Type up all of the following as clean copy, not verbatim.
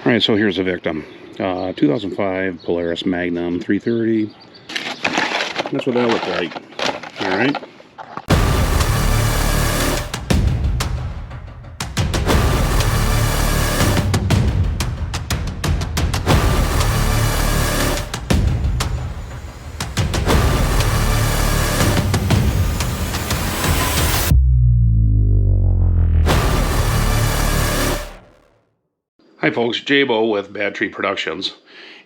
All right, so here's the victim. 2005 Polaris Magnum 330. That's what that looked like. All right. Hi folks, JayBo with Bad Tree Productions,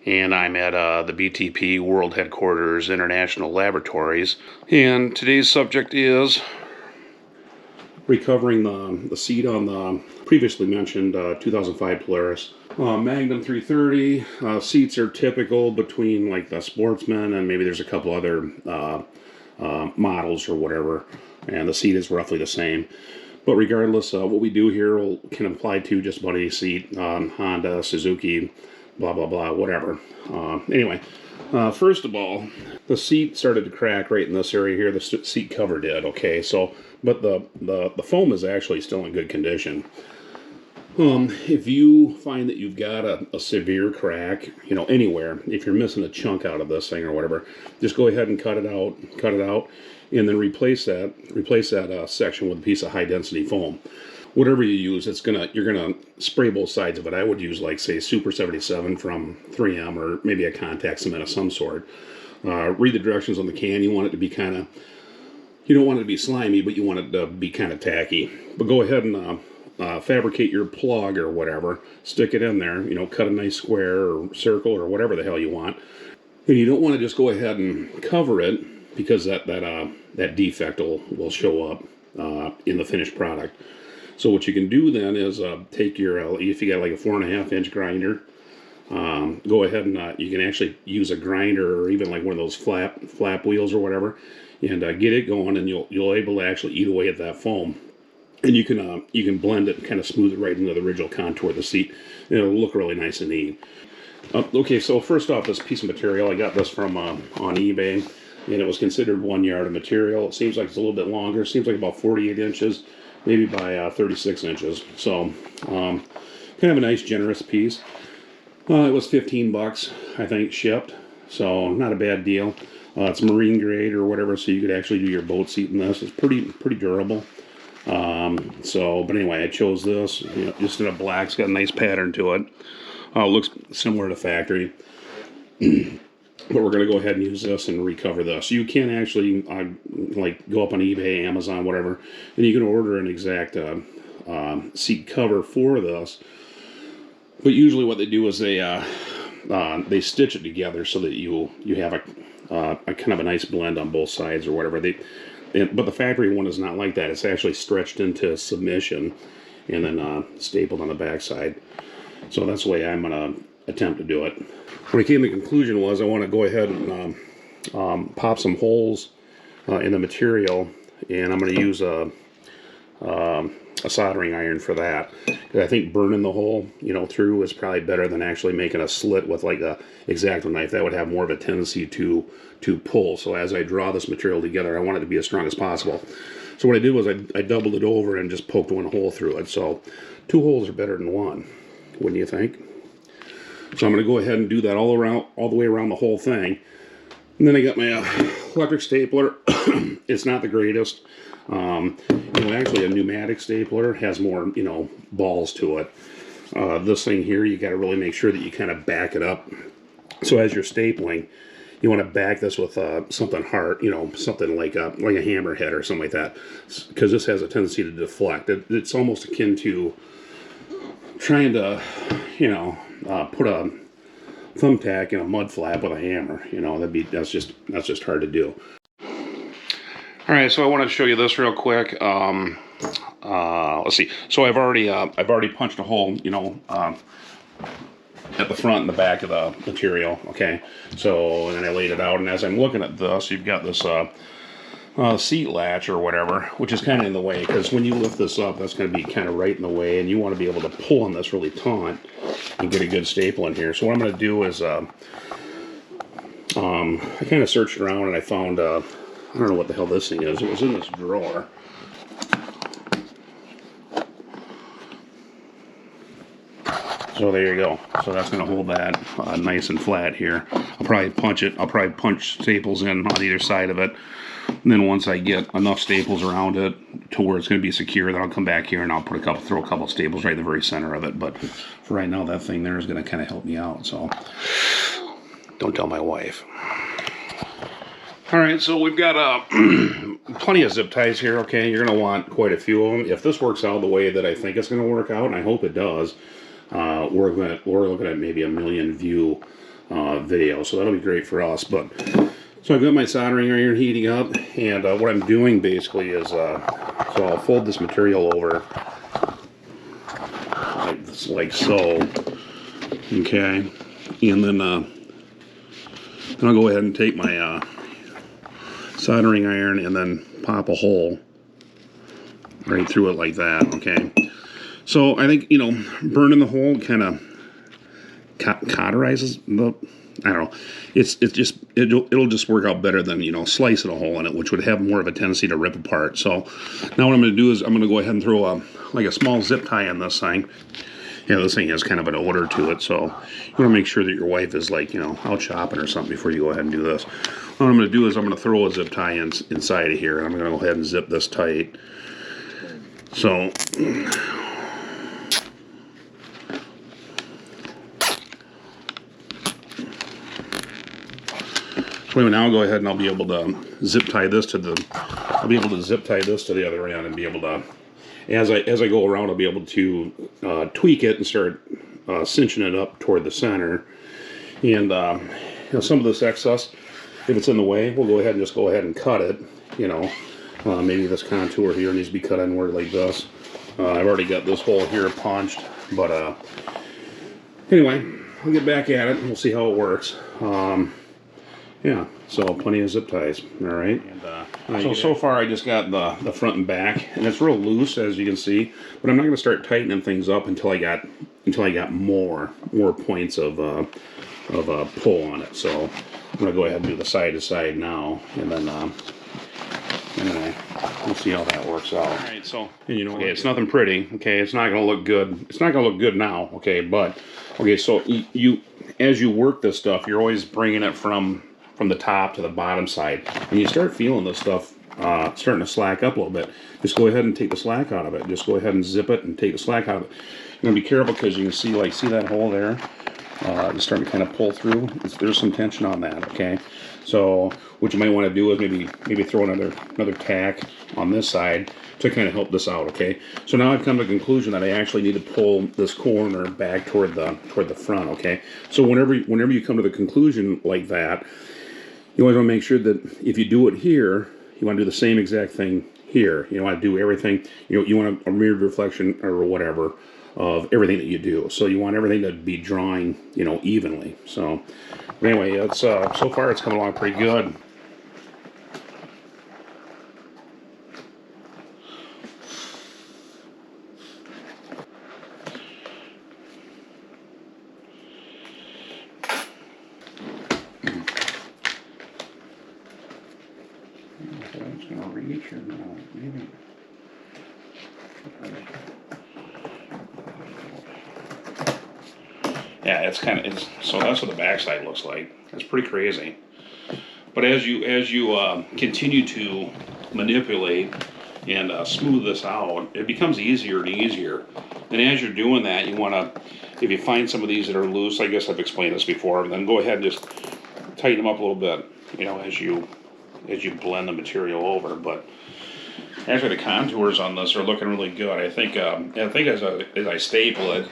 and I'm at the BTP World Headquarters International Laboratories, and today's subject is recovering the seat on the previously mentioned 2005 Polaris Magnum 330. Seats are typical between like the Sportsman and maybe there's a couple other models or whatever, and the seat is roughly the same. But regardless, what we do here can apply to just about any seat, Honda, Suzuki, blah, blah, blah, whatever. Anyway, first of all, the seat started to crack right in this area here. The seat cover did, okay? So, but the foam is actually still in good condition. If you find that you've got a severe crack, anywhere, if you're missing a chunk out of this thing or whatever, just go ahead and cut it out, and then replace that section with a piece of high density foam. Whatever you use, you're gonna spray both sides of it. I would use, like, say, Super 77 from 3M, or maybe a contact cement of some sort. Read the directions on the can. You want it to be you don't want it to be slimy, but you want it to be kind of tacky. But go ahead and fabricate your plug or whatever, stick it in there, cut a nice square or circle or whatever the hell you want. And you don't want to just go ahead and cover it, because that defect will show up in the finished product. So what you can do then is take your, if you got like a 4.5-inch grinder, go ahead and you can actually use a grinder or even like one of those flap wheels or whatever, and get it going, and you'll able to actually eat away at that foam. And you can blend it and kind of smooth it right into the original contour of the seat, and it'll look really nice and neat. Okay, so first off, this piece of material, I got this from on eBay, and it was considered 1 yard of material. It seems like it's a little bit longer. It seems like about 48 inches, maybe by 36 inches. So kind of a nice, generous piece. It was 15 bucks, I think, shipped. So not a bad deal. It's marine grade or whatever, so you could actually do your boat seat in this. It's pretty durable. But anyway, I chose this, just in a black. It's got a nice pattern to it. Looks similar to factory. But we're going to go ahead and use this and recover this. You can actually go up on eBay, Amazon, whatever, and you can order an exact seat cover for this. But usually what they do is they stitch it together so that you have a kind of a nice blend on both sides or whatever. But the factory one is not like that. It's actually stretched into submission and then stapled on the backside. So that's the way I'm going to attempt to do it. What I came to the conclusion was I want to go ahead and pop some holes in the material, and I'm going to use a soldering iron for that. Because I think burning the hole, through is probably better than actually making a slit with like a X-Acto knife. That would have more of a tendency to pull. So as I draw this material together, I want it to be as strong as possible. So what I did was I doubled it over and just poked one hole through it. So 2 holes are better than 1, wouldn't you think? So I'm going to go ahead and do that all the way around the whole thing. And then I got my electric stapler. It's not the greatest. Actually a pneumatic stapler has more, balls to it. This thing here, you got to really make sure that you kind of back it up. So as you're stapling, you want to back this with something hard, something like a hammerhead or something like that, because this has a tendency to deflect. It's almost akin to trying to, put a thumbtack in a mud flap with a hammer. That's just hard to do. All right, so I wanted to show you this real quick. Let's see. So I've already punched a hole, at the front and the back of the material. Okay, so and then I laid it out, and as I'm looking at this, you've got this seat latch or whatever, which is kind of in the way, because when you lift this up, that's going to be kind of right in the way, and you want to be able to pull on this really taut and get a good staple in here. So what I'm going to do is I kind of searched around and I found I don't know what the hell this thing is. It was in this drawer. So there you go. So that's going to hold that nice and flat here. I'll probably punch it. I'll probably punch staples in on either side of it. And then once I get enough staples around it to where it's going to be secure, then I'll come back here and I'll put throw a couple staples right in the very center of it. But for right now, that thing there is going to kind of help me out. So don't tell my wife. All right, so we've got plenty of zip ties here. Okay, you're going to want quite a few of them. If this works out the way that I think it's going to work out, and I hope it does, we're looking at maybe a 1 million view video. So that'll be great for us. But so I've got my soldering iron heating up, and what I'm doing basically is, so I'll fold this material over like so, okay, and then I'll go ahead and take my soldering iron and then pop a hole right through it like that, okay. So I think, you know, burning the hole kind of cauterizes the, I don't know, it'll just work out better than, you know, slicing a hole in it, which would have more of a tendency to rip apart. So now what I'm going to do is I'm going to go ahead and throw like a small zip tie on this thing. Yeah, this thing has kind of an odor to it, so you want to make sure that your wife is, like, you know, out shopping or something before you go ahead and do this. What I'm going to do is I'm going to throw a zip tie inside of here, and I'm going to go ahead and zip this tight. So now I'll go ahead and I'll be able to zip tie this to the other end and be able to, as I go around, I'll be able to tweak it and start cinching it up toward the center. And you know, some of this excess, if it's in the way, we'll go ahead and cut it. You know, maybe this contour here needs to be cut inward like this. I've already got this hole here punched, but anyway, we'll get back at it and we'll see how it works. Yeah, so plenty of zip ties. All right. And, so far I just got the front and back, and it's real loose, as you can see. But I'm not going to start tightening things up until I got more points of pull on it. So I'm going to go ahead and do the side to side now, and then anyway, we'll see how that works out. All right. So, and you know, okay, it's nothing pretty. Okay, it's not going to look good. It's not going to look good now. Okay, but okay, so you as you work this stuff, you're always bringing it from the top to the bottom side, and you start feeling this stuff starting to slack up a little bit. Just go ahead and take the slack out of it. Just go ahead and zip it and take the slack out of it. You're gonna be careful because you can see that hole there. It's starting to kind of pull through. There's some tension on that. Okay, so what you might want to do is maybe throw another tack on this side to kind of help this out. Okay, so now I've come to the conclusion that I actually need to pull this corner back toward the front. Okay, so whenever you come to the conclusion like that, you always want to make sure that if you do it here, you want to do the same exact thing here. You want to do everything, you want a mirrored reflection or whatever of everything that you do. So you want everything to be drawing, evenly. So anyway, it's so far it's coming along pretty good. It's going to reach or no, maybe. Yeah, so that's what the backside looks like. It's pretty crazy. But as you continue to manipulate and smooth this out, it becomes easier and easier. And as you're doing that, you want to, if you find some of these that are loose, I guess I've explained this before, then go ahead and just tighten them up a little bit, as you blend the material over. But actually the contours on this are looking really good. I think as I staple it,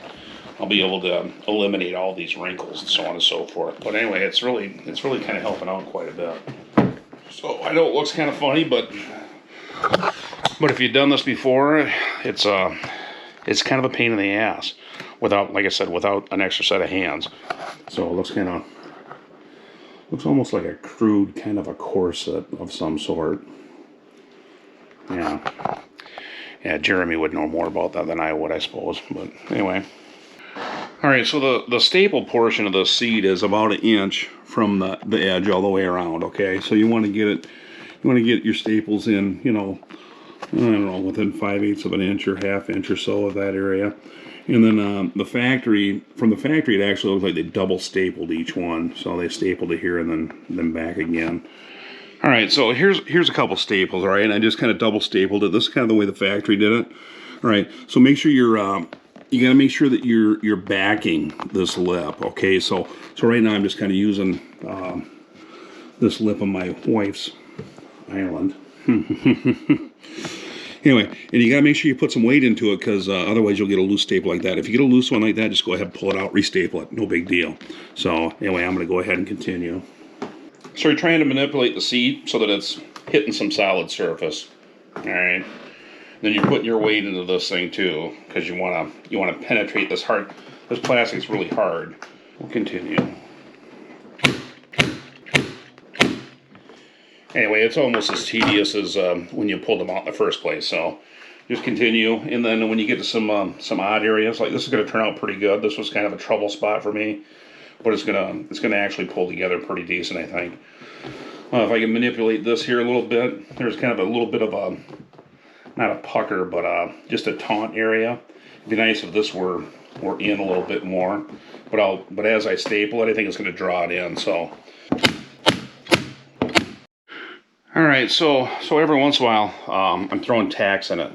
I'll be able to eliminate all these wrinkles and so on and so forth. But anyway, it's really kind of helping out quite a bit. So I know it looks kind of funny, but if you've done this before, it's kind of a pain in the ass without, like I said, without an extra set of hands. So it looks almost like a crude kind of a corset of some sort. Yeah, Jeremy would know more about that than I would, I suppose. But anyway. All right, so the staple portion of the seat is about 1 inch from the edge all the way around. Okay, so you want to get your staples in, I don't know, within 5/8 of an inch or 1/2 inch or so of that area. And then from the factory, it actually looks like they double stapled each one. So they stapled it here and then back again. All right, so here's a couple staples, all right? And I just kind of double stapled it. This is kind of the way the factory did it. All right, so make sure you gotta make sure that you're backing this lip, okay? So right now I'm just kind of using this lip of my wife's island. Anyway, and you gotta make sure you put some weight into it, because otherwise you'll get a loose staple like that. If you get a loose one like that, just go ahead and pull it out, restaple it, no big deal. So anyway, I'm gonna go ahead and continue. So you're trying to manipulate the seat so that it's hitting some solid surface. All right. Then you're putting your weight into this thing too, because you wanna penetrate this hard. This plastic's really hard. We'll continue. Anyway, it's almost as tedious as when you pulled them out in the first place. So just continue, and then when you get to some odd areas, like this is going to turn out pretty good. This was kind of a trouble spot for me, but it's gonna actually pull together pretty decent, I think. If I can manipulate this here a little bit, there's kind of a little bit of a, not a pucker, but just a taunt area. It'd be nice if this were in a little bit more, but as I staple it, I think it's going to draw it in. So. All right, so every once in a while, I'm throwing tacks in it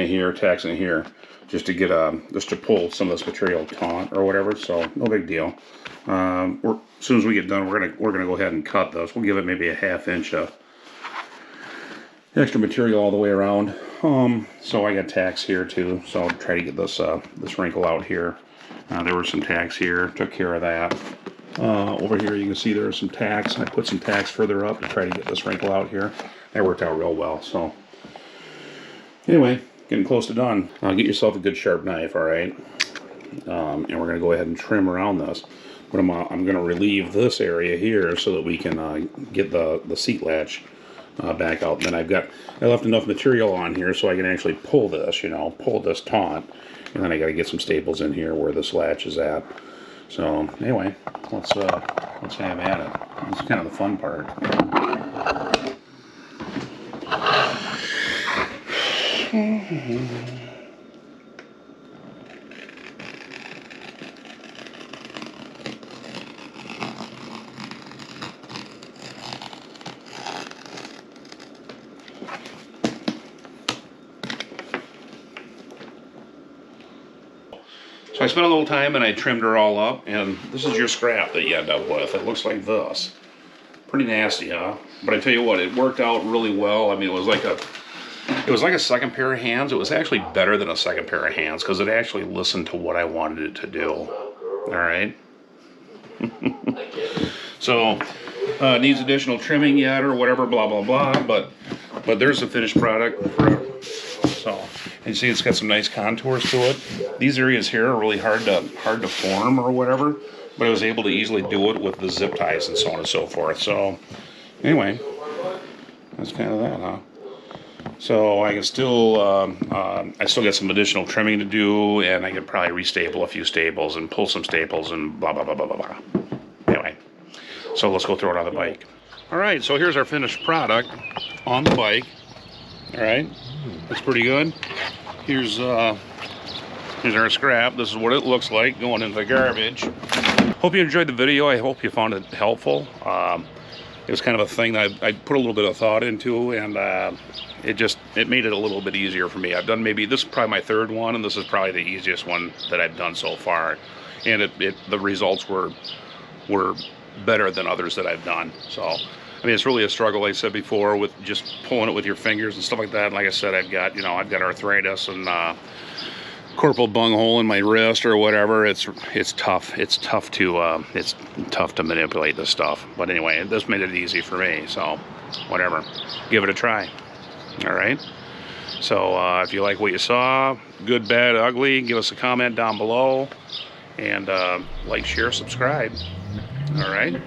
here, just to get just to pull some of this material taut or whatever. So no big deal. As soon as we get done, we're gonna go ahead and cut this. We'll give it maybe a 1/2 inch of extra material all the way around. So I got tacks here too. So I'll try to get this wrinkle out here. There were some tacks here. Took care of that. Over here you can see there are some tacks. I put some tacks further up to try to get this wrinkle out here. That worked out real well. So anyway, getting close to done. Get yourself a good sharp knife, all right? And we're going to go ahead and trim around this. But I'm going to relieve this area here so that we can get the seat latch back out. And then I left enough material on here so I can actually pull this, pull this taut. And then I got to get some staples in here where this latch is at. So anyway, let's have at it. This is kind of the fun part. So I spent a little time and I trimmed her all up, and this is your scrap that you end up with. It looks like this. Pretty nasty, huh? But I tell you what, it worked out really well. I mean, it was like a second pair of hands. It was actually better than a second pair of hands because it actually listened to what I wanted it to do. All right. So needs additional trimming yet or whatever, blah blah blah. But there's the finished product. So. And you see it's got some nice contours to it. These areas here are really hard to form or whatever, but I was able to easily do it with the zip ties and so on and so forth. So anyway, that's kind of that, huh? So I can still, I still got some additional trimming to do, and I could probably restaple a few staples and pull some staples and blah, blah, blah, blah, blah, blah. Anyway, so let's go throw it on the bike. All right, so here's our finished product on the bike. All right, looks pretty good. Here's our scrap. This is what it looks like going into the garbage. Hope you enjoyed the video. I hope you found it helpful. It was kind of a thing that I put a little bit of thought into, and it made it a little bit easier for me. I've done this is probably my third one, and this is probably the easiest one that I've done so far. And the results were better than others that I've done. So, I mean, it's really a struggle, like I said before, with just pulling it with your fingers and stuff like that. And like I said, I've got arthritis and corporal bunghole in my wrist or whatever. It's tough. It's tough to manipulate this stuff. But anyway, this made it easy for me. So, whatever. Give it a try. All right. So, if you like what you saw, good, bad, ugly, give us a comment down below. And like, share, subscribe. All right.